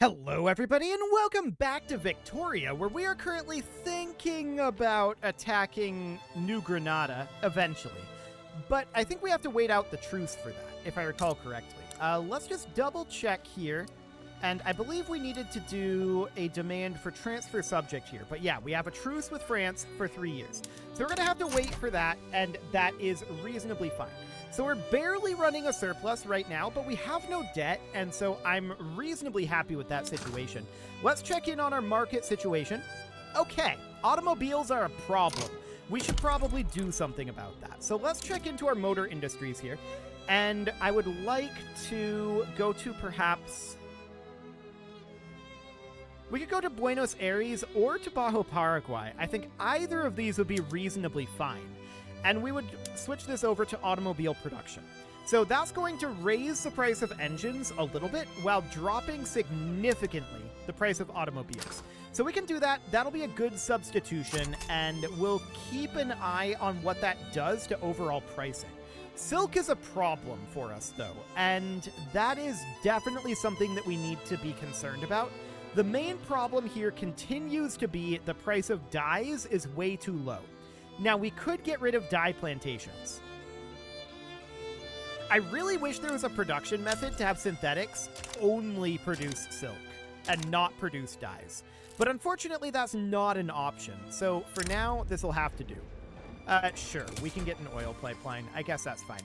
Hello everybody and welcome back to Victoria, where we are currently thinking about attacking New Granada eventually. But I think we have to wait out the truce for that, if I recall correctly. Let's just double check here. And I believe we needed to do a demand for transfer subject here. But yeah, we have a truce with France for 3 years. So we're going to have to wait for that, and that is reasonably fine. So we're barely running a surplus right now, but we have no debt, and so I'm reasonably happy with that situation. Let's check in on our market situation. Okay, automobiles are a problem. We should probably do something about that. So let's check into our motor industries here, and I would like to go to perhaps... We could go to Buenos Aires or to Bajo Paraguay. I think either of these would be reasonably fine. And we would switch this over to automobile production. So that's going to raise the price of engines a little bit while dropping significantly the price of automobiles. So we can do that. That'll be a good substitution, and we'll keep an eye on what that does to overall pricing. Silk is a problem for us, though, and that is definitely something that we need to be concerned about. The main problem here continues to be the price of dyes is way too low. Now, we could get rid of dye plantations. I really wish there was a production method to have synthetics only produce silk and not produce dyes. But unfortunately, that's not an option. So for now, this will have to do. Sure, we can get an oil pipeline. I guess that's fine.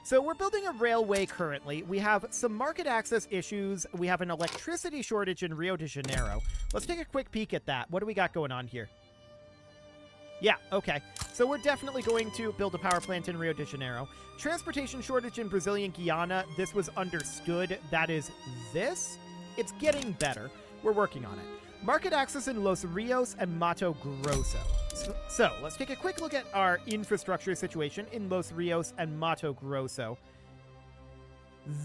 So we're building a railway currently. We have some market access issues. We have an electricity shortage in Rio de Janeiro. Let's take a quick peek at that. What do we got going on here? Yeah, okay. So we're definitely going to build a power plant in Rio de Janeiro. Transportation shortage in Brazilian Guiana. This was understood. That is this. It's getting better. We're working on it. Market access in Los Rios and Mato Grosso. So let's take a quick look at our infrastructure situation in Los Rios and Mato Grosso.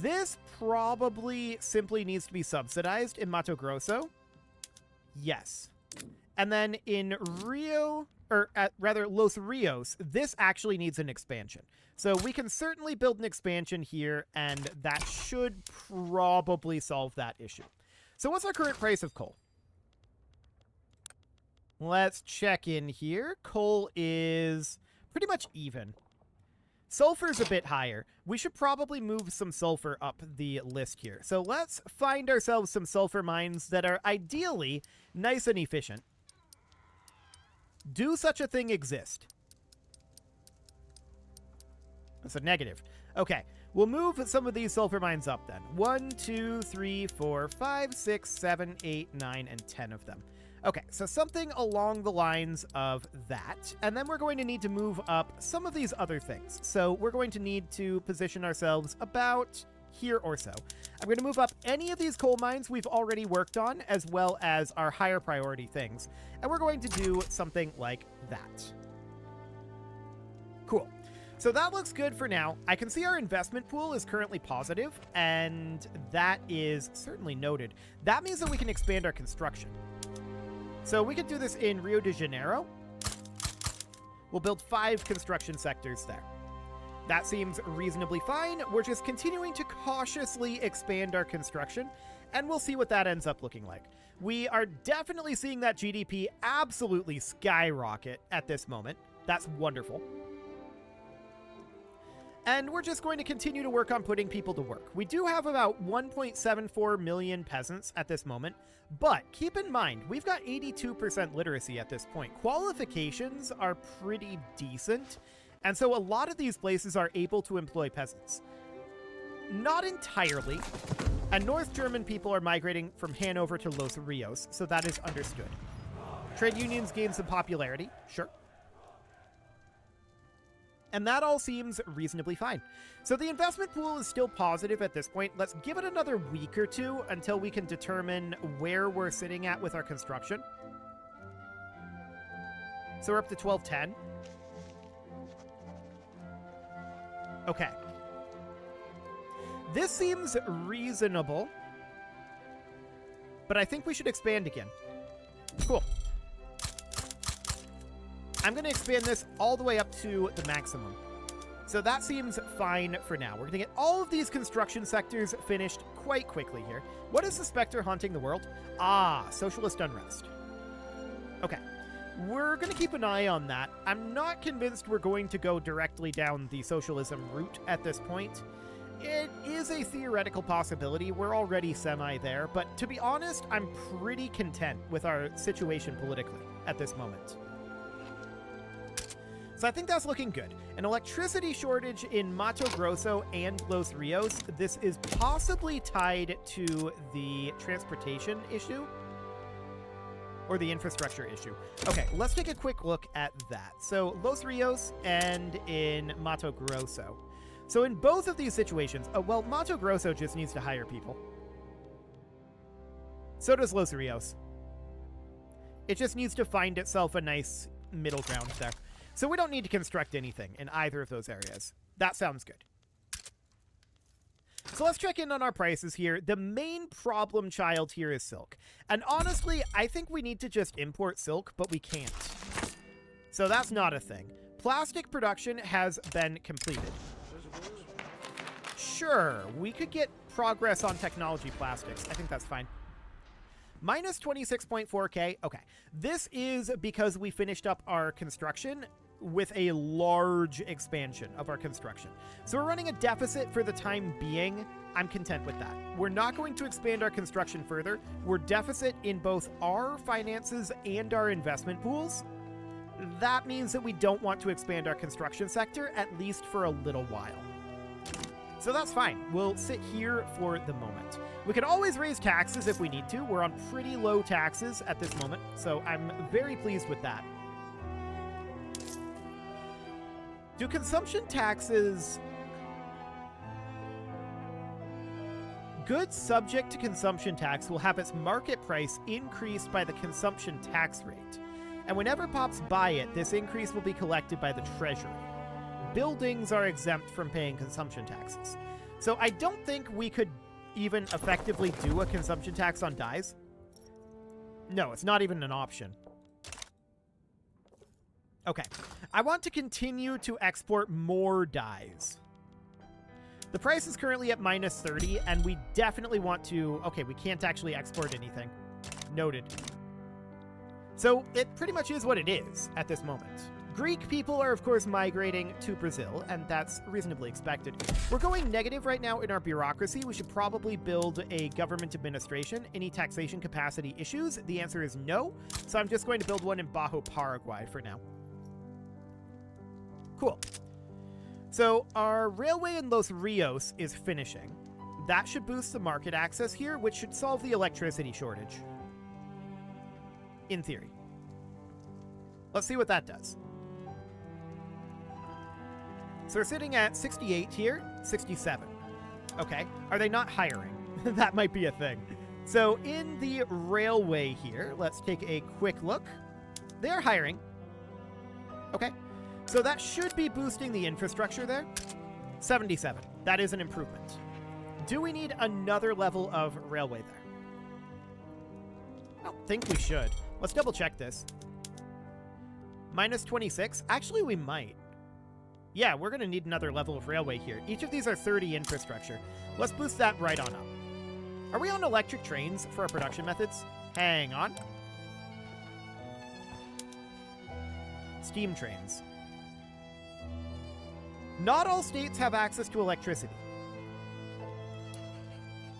This probably simply needs to be subsidized in Mato Grosso. Yes. And then in Los Rios, this actually needs an expansion. So we can certainly build an expansion here, and that should probably solve that issue. So what's our current price of coal? Let's check in here. Coal is pretty much even. Sulfur's a bit higher. We should probably move some sulfur up the list here. So let's find ourselves some sulfur mines that are ideally nice and efficient. Do such a thing exist? That's a negative. Okay, we'll move some of these sulfur mines up then. 1, 2, 3, 4, 5, 6, 7, 8, 9, and 10 of them. Okay, so something along the lines of that. And then we're going to need to move up some of these other things. So we're going to need to position ourselves about here or so. I'm going to move up any of these coal mines we've already worked on, as well as our higher priority things. And we're going to do something like that. Cool. So that looks good for now. I can see our investment pool is currently positive, and that is certainly noted. That means that we can expand our construction. So we could do this in Rio de Janeiro. We'll build 5 construction sectors there. That seems reasonably fine. We're just continuing to cautiously expand our construction, and we'll see what that ends up looking like. We are definitely seeing that GDP absolutely skyrocket at this moment. That's wonderful. And we're just going to continue to work on putting people to work. We do have about 1.74 million peasants at this moment, but keep in mind, we've got 82% literacy at this point. Qualifications are pretty decent, and so a lot of these places are able to employ peasants. Not entirely, and North German people are migrating from Hanover to Los Rios, so that is understood. Trade unions gain some popularity, sure. And that all seems reasonably fine. So the investment pool is still positive at this point. Let's give it another week or two until we can determine where we're sitting at with our construction. So we're up to 1210. Okay. This seems reasonable, but I think we should expand again. Cool. I'm going to expand this all the way up to the maximum. So that seems fine for now. We're going to get all of these construction sectors finished quite quickly here. What is the specter haunting the world? Ah, socialist unrest. Okay. We're going to keep an eye on that. I'm not convinced we're going to go directly down the socialism route at this point. It is a theoretical possibility. We're already semi there, but to be honest, I'm pretty content with our situation politically at this moment. So I think that's looking good. An electricity shortage in Mato Grosso and Los Rios. This is possibly tied to the transportation issue or the infrastructure issue. Okay, let's take a quick look at that. So Los Rios and in Mato Grosso. So in both of these situations, well, Mato Grosso just needs to hire people. So does Los Rios. It just needs to find itself a nice middle ground there. So we don't need to construct anything in either of those areas. That sounds good. So let's check in on our prices here. The main problem child here is silk. And honestly, I think we need to just import silk, but we can't. So that's not a thing. Plastic production has been completed. Sure, we could get progress on technology plastics. I think that's fine. Minus 26.4K. Okay. This is because we finished up our construction with a large expansion of our construction. So we're running a deficit for the time being. I'm content with that. We're not going to expand our construction further. We're deficit in both our finances and our investment pools. That means that we don't want to expand our construction sector, at least for a little while. So that's fine. We'll sit here for the moment. We can always raise taxes if we need to. We're on pretty low taxes at this moment, so I'm very pleased with that. Do consumption taxes... Goods subject to consumption tax will have its market price increased by the consumption tax rate. And whenever pops buy it, this increase will be collected by the Treasury. Buildings are exempt from paying consumption taxes. So I don't think we could even effectively do a consumption tax on dyes. No, it's not even an option. Okay. I want to continue to export more dyes. The price is currently at minus 30, and we definitely want to... Okay, we can't actually export anything. Noted. So it pretty much is what it is at this moment. Greek people are, of course, migrating to Brazil, and that's reasonably expected. We're going negative right now in our bureaucracy. We should probably build a government administration. Any taxation capacity issues? The answer is no. So I'm just going to build one in Bajo Paraguay for now. Cool. So our railway in Los Rios is finishing. That should boost the market access here, which should solve the electricity shortage. In theory. Let's see what that does. So we're sitting at 68 here, 67. Okay. Are they not hiring? That might be a thing. So in the railway here, let's take a quick look. They are hiring. Okay. So that should be boosting the infrastructure there. 77. That is an improvement. Do we need another level of railway there? I don't think we should. Let's double check this. Minus 26. Actually, we might. Yeah, we're going to need another level of railway here. Each of these are 30 infrastructure. Let's boost that right on up. Are we on electric trains for our production methods? Hang on. Steam trains. Not all states have access to electricity.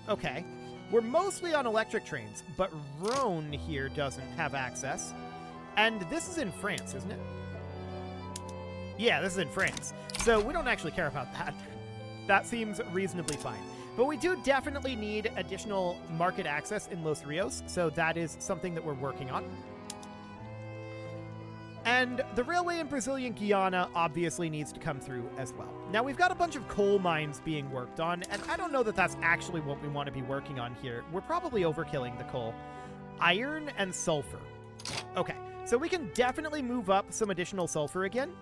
Okay. We're mostly on electric trains, but Rhone here doesn't have access. And this is in France, isn't it? Yeah, this is in France. So we don't actually care about that. That seems reasonably fine. But we do definitely need additional market access in Los Rios, so that is something that we're working on. And the railway in Brazilian Guiana obviously needs to come through as well. Now, we've got a bunch of coal mines being worked on, and I don't know that that's actually what we want to be working on here. We're probably overkilling the coal. Iron and sulfur. Okay, so we can definitely move up some additional sulfur again.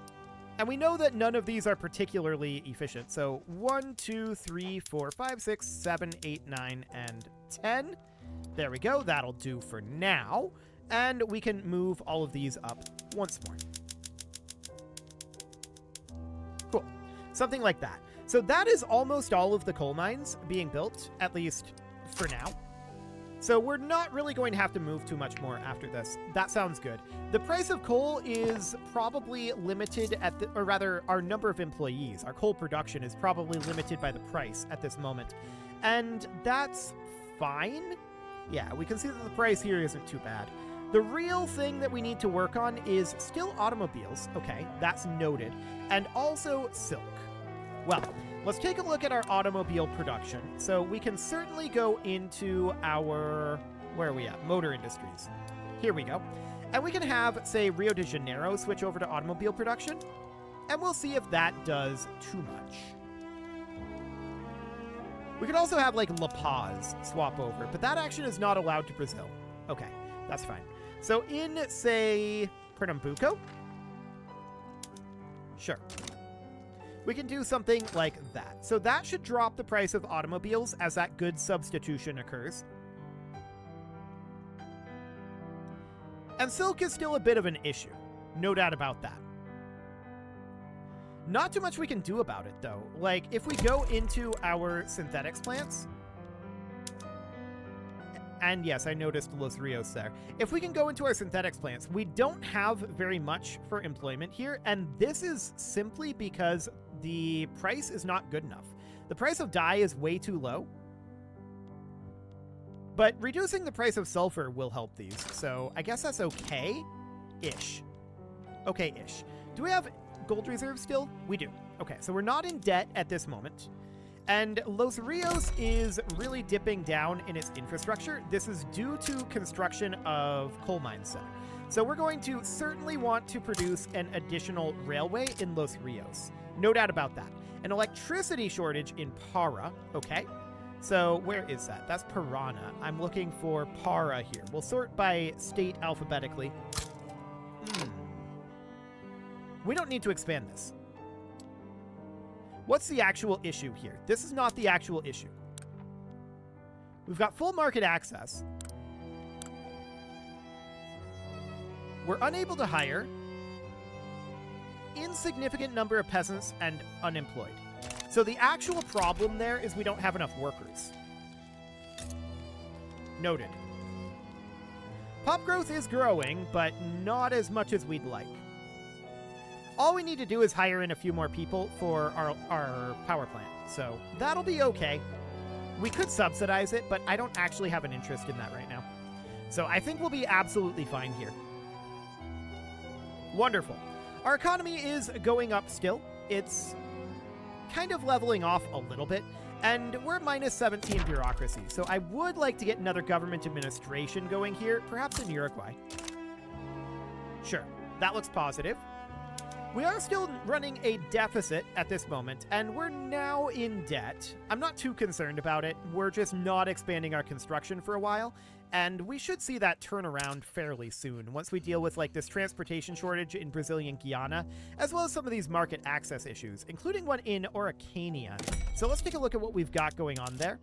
And we know that none of these are particularly efficient. So 1, 2, 3, 4, 5, 6, 7, 8, 9, and 10. There we go. That'll do for now. And we can move all of these up once more. Cool. Something like that. So that is almost all of the coal mines being built, at least for now. So we're not really going to have to move too much more after this. That sounds good. The price of coal is probably limited at the, or rather, our number of employees. Our coal production is probably limited by the price at this moment. And that's fine. Yeah, we can see that the price here isn't too bad. The real thing that we need to work on is still automobiles. Okay, that's noted. And also silk. Well, let's take a look at our automobile production. So we can certainly go into our, where are we at? Motor industries. Here we go. And we can have, say, Rio de Janeiro switch over to automobile production. And we'll see if that does too much. We could also have, like, La Paz swap over, but that action is not allowed to Brazil. Okay, that's fine. So in, say, Pernambuco? Sure. We can do something like that. So that should drop the price of automobiles as that goods substitution occurs. And silk is still a bit of an issue. No doubt about that. Not too much we can do about it, though. Like, if we go into our synthetics plants... And yes, I noticed Los Rios there. If we can go into our synthetics plants, we don't have very much for employment here, and this is simply because the price is not good enough. The price of dye is way too low, but reducing the price of sulfur will help these, so I guess that's okay-ish. Okay-ish. Do we have gold reserves still? We do. Okay, so we're not in debt at this moment. And Los Rios is really dipping down in its infrastructure. This is due to construction of coal mines center. So we're going to certainly want to produce an additional railway in Los Rios. No doubt about that. An electricity shortage in Para. Okay. So where is that? That's Parana. I'm looking for Para here. We'll sort by state alphabetically. We don't need to expand this. What's the actual issue here? This is not the actual issue. We've got full market access. We're unable to hire. Insignificant number of peasants and unemployed. So the actual problem there is we don't have enough workers. Noted. Pop growth is growing, but not as much as we'd like. All we need to do is hire in a few more people for our power plant. So that'll be okay. We could subsidize it, but I don't actually have an interest in that right now. So I think we'll be absolutely fine here. Wonderful. Our economy is going up still. It's kind of leveling off a little bit, and we're minus 17 bureaucracy. So I would like to get another government administration going here, perhaps in Uruguay. Sure, that looks positive. We are still running a deficit at this moment, and we're now in debt. I'm not too concerned about it. We're just not expanding our construction for a while, and we should see that turn around fairly soon once we deal with like this transportation shortage in Brazilian Guiana, as well as some of these market access issues, including one in Araucania. So let's take a look at what we've got going on there.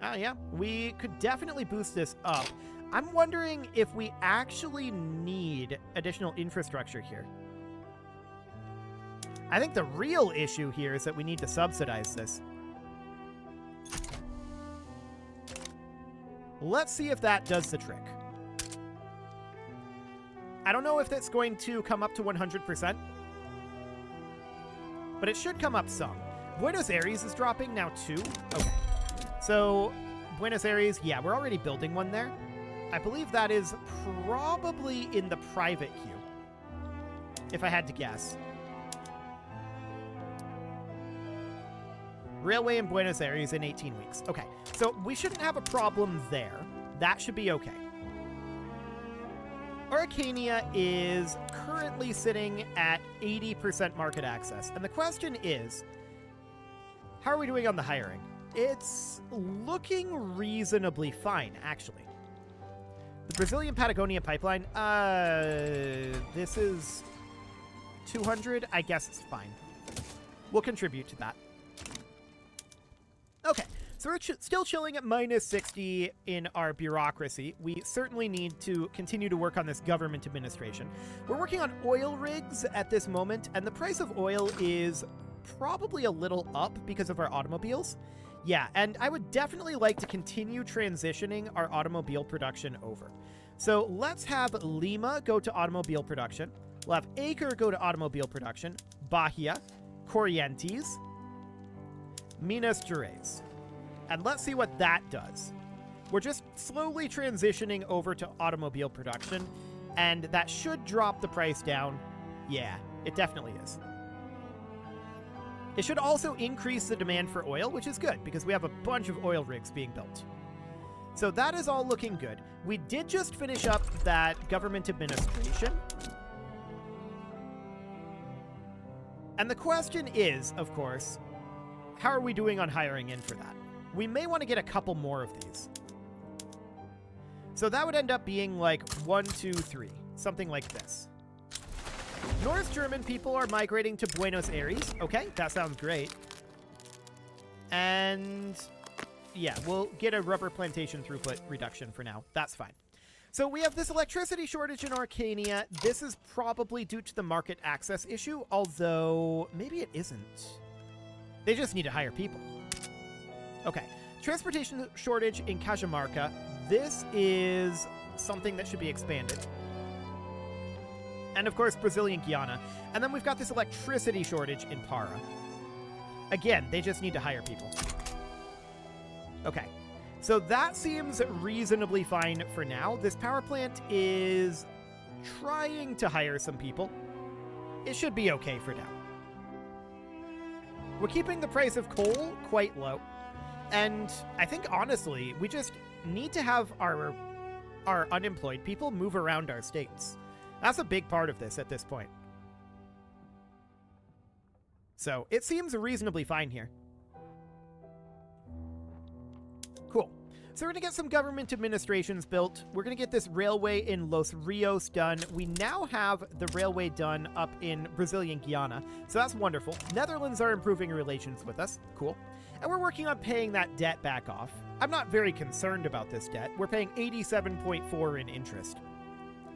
Oh yeah, we could definitely boost this up. I'm wondering if we actually need additional infrastructure here. I think the real issue here is that we need to subsidize this. Let's see if that does the trick. I don't know if that's going to come up to 100%, but it should come up some. Buenos Aires is dropping now too. Okay. So Buenos Aires, yeah, we're already building one there. I believe that is probably in the private queue, if I had to guess. Railway in Buenos Aires in 18 weeks. Okay, so we shouldn't have a problem there. That should be okay. Araucania is currently sitting at 80% market access. And the question is, how are we doing on the hiring? It's looking reasonably fine, actually. The Brazilian Patagonia pipeline, this is 200. I guess it's fine. We'll contribute to that. Okay, so we're still chilling at minus 60 in our bureaucracy. We certainly need to continue to work on this government administration. We're working on oil rigs at this moment, and the price of oil is probably a little up because of our automobiles. Yeah, and I would definitely like to continue transitioning our automobile production over. So let's have Lima go to automobile production. We'll have Acre go to automobile production. Bahia, Corrientes, Minas Gerais. And let's see what that does. We're just slowly transitioning over to automobile production, and that should drop the price down. Yeah, it definitely is. It should also increase the demand for oil, which is good because we have a bunch of oil rigs being built. So that is all looking good. We did just finish up that government administration. And the question is, of course, how are we doing on hiring in for that? We may want to get a couple more of these. So that would end up being like 1, 2, 3, something like this. North German people are migrating to Buenos Aires. Okay, that sounds great. And yeah, we'll get a rubber plantation throughput reduction for now. That's fine. So we have this electricity shortage in Arcania. This is probably due to the market access issue, although maybe it isn't. They just need to hire people. Okay, transportation shortage in Cajamarca. This is something that should be expanded. And of course, Brazilian Guiana. And then we've got this electricity shortage in Para. Again, they just need to hire people. Okay, so that seems reasonably fine for now. This power plant is trying to hire some people. It should be okay for now. We're keeping the price of coal quite low. And I think, honestly, we just need to have our unemployed people move around our states. That's a big part of this at this point. So it seems reasonably fine here. Cool. So we're going to get some government administrations built. We're going to get this railway in Los Rios done. We now have the railway done up in Brazilian Guiana. So that's wonderful. Netherlands are improving relations with us. Cool. And we're working on paying that debt back off. I'm not very concerned about this debt. We're paying 87.4 in interest.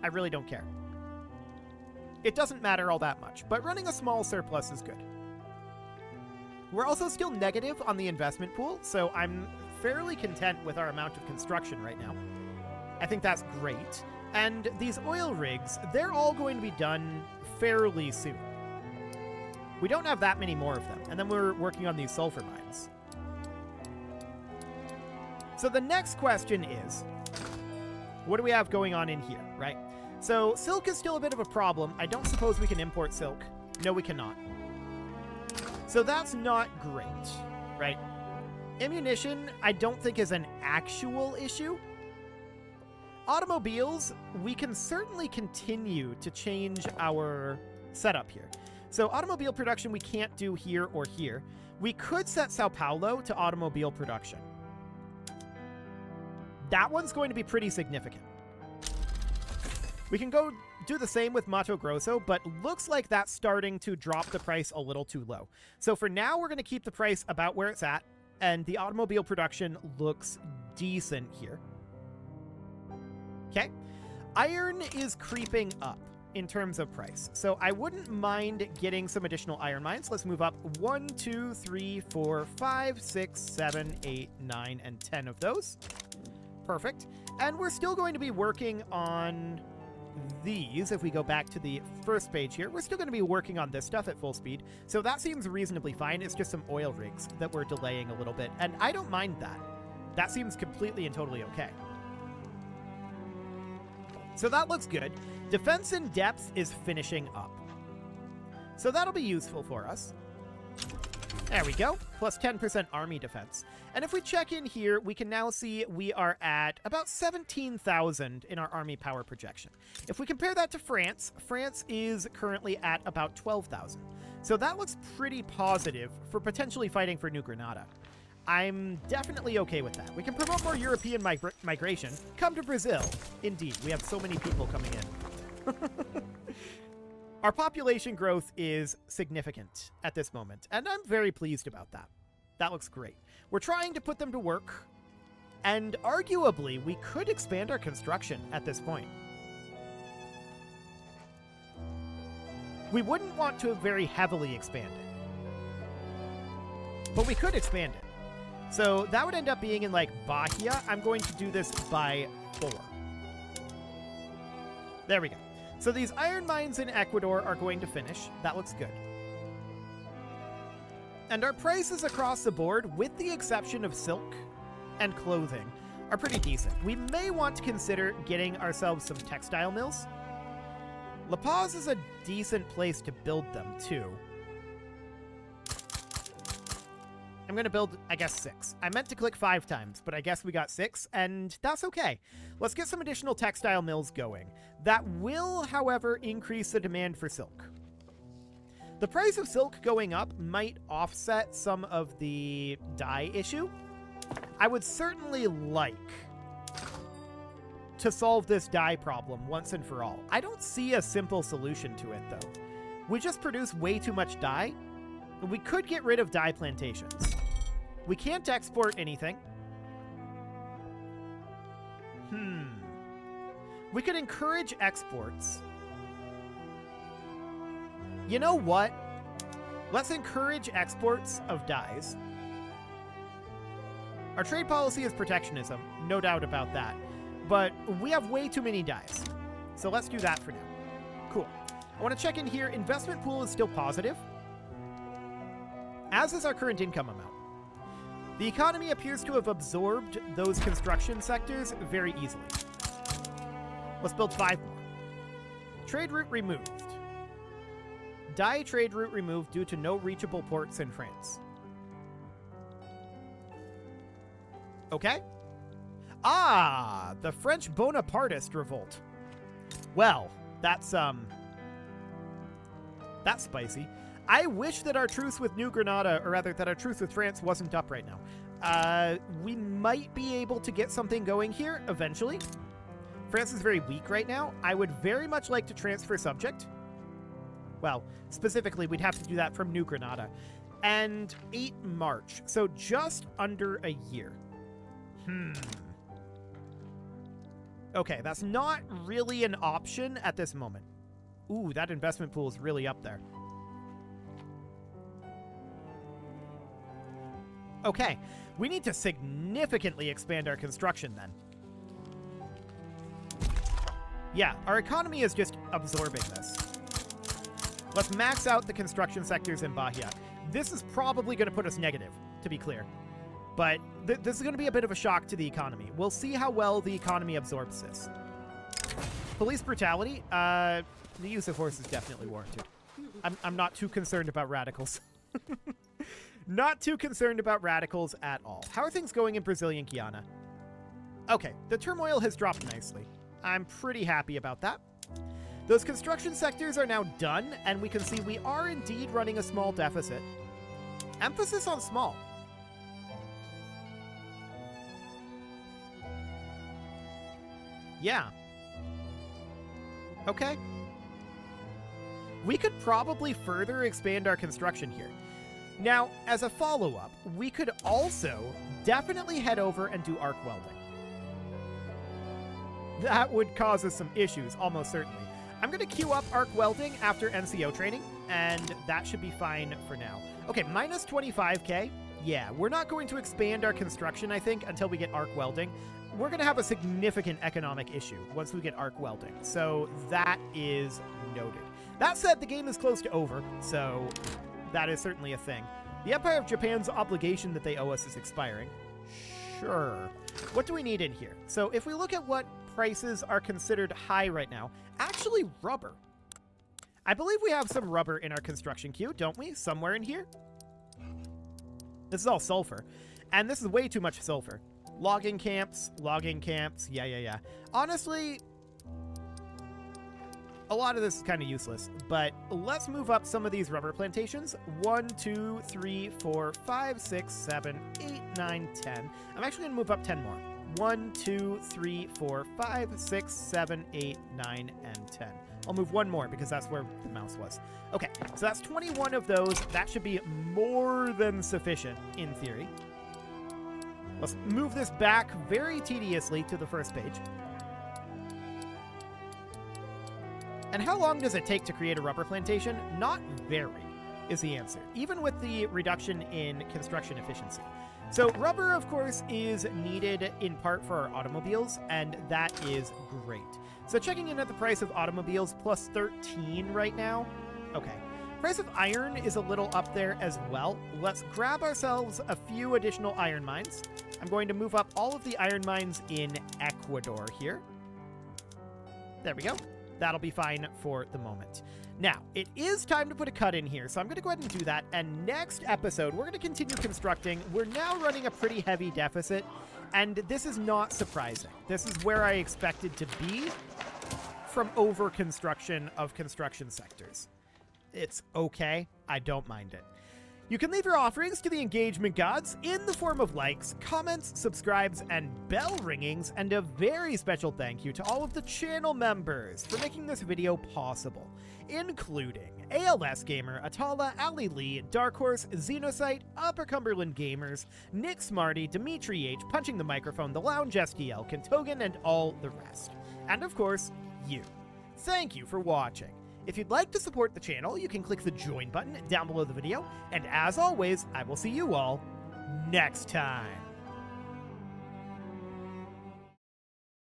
I really don't care. It doesn't matter all that much, but running a small surplus is good. We're also still negative on the investment pool, so I'm fairly content with our amount of construction right now. I think that's great. And these oil rigs, they're all going to be done fairly soon. We don't have that many more of them, and then we're working on these sulfur mines. So the next question is, what do we have going on in here, right? So silk is still a bit of a problem. I don't suppose we can import silk. No, we cannot. So that's not great, right? Ammunition, I don't think is an actual issue. Automobiles, we can certainly continue to change our setup here. So automobile production we can't do here or here. We could set Sao Paulo to automobile production. That one's going to be pretty significant. We can go do the same with Mato Grosso, but looks like that's starting to drop the price a little too low. So for now, we're going to keep the price about where it's at, and the automobile production looks decent here. Okay. Iron is creeping up in terms of price, so I wouldn't mind getting some additional iron mines. Let's move up 1, 2, 3, 4, 5, 6, 7, 8, 9, and 10 of those. Perfect. And we're still going to be working on these. If we go back to the first page here, we're still going to be working on this stuff at full speed. So that seems reasonably fine. It's just some oil rigs that we're delaying a little bit. And I don't mind that. That seems completely and totally okay. So that looks good. Defense in depth is finishing up. So that'll be useful for us. There we go. Plus 10% army defense. And if we check in here, we can now see we are at about 17,000 in our army power projection. If we compare that to France, France is currently at about 12,000. So that looks pretty positive for potentially fighting for New Granada. I'm definitely okay with that. We can promote more European migration. Come to Brazil. Indeed, we have so many people coming in. Our population growth is significant at this moment, and I'm very pleased about that. That looks great. We're trying to put them to work, and arguably, we could expand our construction at this point. We wouldn't want to very heavily expand it. but we could expand it. So that would end up being in, like, Bahia. I'm going to do this by 4. There we go. So these iron mines in Ecuador are going to finish. That looks good. And our prices across the board, with the exception of silk and clothing, are pretty decent. We may want to consider getting ourselves some textile mills. La Paz is a decent place to build them, too. I'm going to build, I guess, 6. I meant to click 5 times, but I guess we got 6, and that's okay. Let's get some additional textile mills going. That will, however, increase the demand for silk. The price of silk going up might offset some of the dye issue. I would certainly like to solve this dye problem once and for all. I don't see a simple solution to it, though. We just produce way too much dye. We could get rid of dye plantations. We can't export anything. We could encourage exports. You know what? Let's encourage exports of dyes. Our trade policy is protectionism, no doubt about that. But we have way too many dyes. So let's do that for now. Cool. I want to check in here. Investment pool is still positive, as is our current income amount. The economy appears to have absorbed those construction sectors very easily. Let's build 5 more. Trade route removed. Dye trade route removed due to no reachable ports in France. Okay. Ah, the French Bonapartist revolt. Well, that's spicy. I wish that our truce with New Granada, or rather that our truce with France wasn't up right now. We might be able to get something going here eventually. France is very weak right now. I would very much like to transfer subject. Well, specifically, we'd have to do that from New Granada. And 8 March, so just under a year. Okay, that's not really an option at this moment. Ooh, that investment pool is really up there. Okay, we need to significantly expand our construction then. Yeah, our economy is just absorbing this. Let's max out the construction sectors in Bahia. This is probably going to put us negative, to be clear. But this is going to be a bit of a shock to the economy. We'll see how well the economy absorbs this. Police brutality. The use of force is definitely warranted. I'm not too concerned about radicals. Not too concerned about radicals at all. How are things going in Brazilian Guiana? Okay, the turmoil has dropped nicely. I'm pretty happy about that. Those construction sectors are now done, and we can see we are indeed running a small deficit. Emphasis on small. Yeah. Okay. We could probably further expand our construction here. Now, as a follow-up, we could also definitely head over and do arc welding. That would cause us some issues, almost certainly. I'm going to queue up arc welding after NCO training, and that should be fine for now. Okay, minus 25k. Yeah, we're not going to expand our construction, I think, until we get arc welding. We're going to have a significant economic issue once we get arc welding, so that is noted. That said, the game is close to over, so that is certainly a thing. The Empire of Japan's obligation that they owe us is expiring. Sure. What do we need in here? So if we look at what prices are considered high right now, actually rubber. I believe we have some rubber in our construction queue, don't we? Somewhere in here? This is all sulfur. And this is way too much sulfur. Logging camps, yeah. Honestly, a lot of this is kind of useless, but let's move up some of these rubber plantations. 1, 2, 3, 4, 5, 6, 7, 8, 9, 10. I'm actually going to move up 10 more. 1, 2, 3, 4, 5, 6, 7, 8, 9, and 10. I'll move one more because that's where the mouse was. Okay, so that's 21 of those. That should be more than sufficient in theory. Let's move this back very tediously to the first page. And how long does it take to create a rubber plantation? Not very. is the answer, even with the reduction in construction efficiency. So rubber, of course, is needed in part for our automobiles, and that is great. So checking in at the price of automobiles, plus 13 right now. Okay. Price of iron is a little up there as well. Let's grab ourselves a few additional iron mines. I'm going to move up all of the iron mines in Ecuador here. There we go. That'll be fine for the moment. Now, it is time to put a cut in here, so I'm going to go ahead and do that. And next episode, we're going to continue constructing. We're now running a pretty heavy deficit, and this is not surprising. This is where I expected to be from over-construction of construction sectors. It's okay. I don't mind it. You can leave your offerings to the engagement gods in the form of likes, comments, subscribes, and bell ringings, and a very special thank you to all of the channel members for making this video possible, including ALS Gamer, Atala, Ali Lee, Dark Horse, Xenocyte, Upper Cumberland Gamers, Nick Smarty, Dimitri H, Punching the Microphone, The Lounge STL, Kentogan, and all the rest. And of course, you. Thank you for watching. If you'd like to support the channel, you can click the join button down below the video, and as always, I will see you all next time.